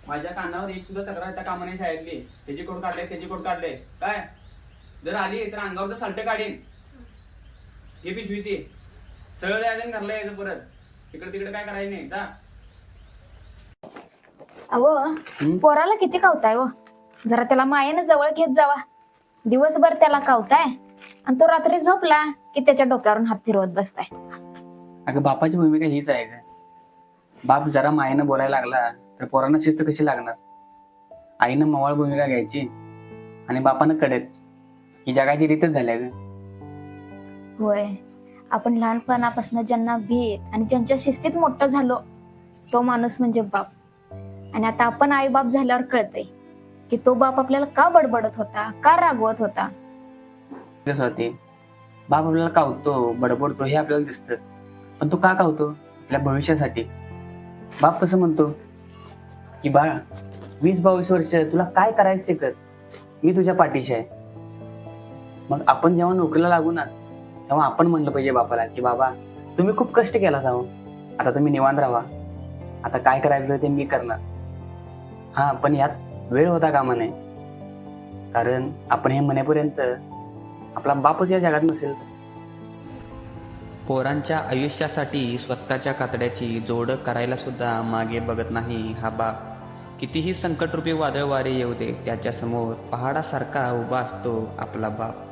माझ्या कानावर एक सुद्धा तक्रार त्या कामाने शाळेतली त्याची कोण काढले त्याची कोण काढले काय जर आली तर अंगावर तर सलट काढीन. हे पिशवी ती सरळ जायचं घरला यायचं परत इकडे तिकडे काय करायचं नाही जा. अहो पोराला किती कावताय हो, जरा त्याला मायेनं जवळ घेत जावा. दिवसभर त्याला कावताय आणि तो रात्री झोपला की त्याच्या डोक्यावरून हात फिरवत बसताय. अगं बापाची भूमिका हीच आहे का? बाप जरा मायेनं बोलायला लागला तर पोरांना शिस्त कशी लागणार? आईनं मवाळ भूमिका घ्यायची आणि बापानं कडेत. ही जगाची रीतच झाल्या ग. होय, आपण लहानपणापासून ज्यांना भीत आणि ज्यांच्या शिस्तीत मोठं झालो तो माणूस म्हणजे बाप. आणि आता आपण आई बाप झाल्यावर कळतंय की तो बाप आपल्याला का बडबडत होता, का रागवत होता. कसं होते बाप आपल्याला कावतो बडबडतो हे आपल्याला दिसतं, पण तो का कावतो? आपल्या भविष्यासाठी. बाप कसं म्हणतो की बाळा 20-22 वर्ष तुला काय करायचं कर, मी तुझ्या पाठीशी आहे. मग आपण जेव्हा नोकरीला लागू ना तेव्हा आपण म्हणलं पाहिजे बापाला की बाबा तुम्ही खूप कष्ट केला जावं, आता तुम्ही निवांत राहा, आता काय करायचं ते मी करणार. हा पण यात वेळ होता कामा नये, कारण आपण हे म्हणेपर्यंत आपला बापच या जगात नसेल. पोरांच्या आयुष्यासाठी स्वतःच्या कातड्याची जोड करायला सुद्धा मागे बघत नाही हा बाप. कितीही संकटरूपी वादळ वारे येऊ दे त्याच्या समोर पहाडासारखा उभा असतो आपला बाप.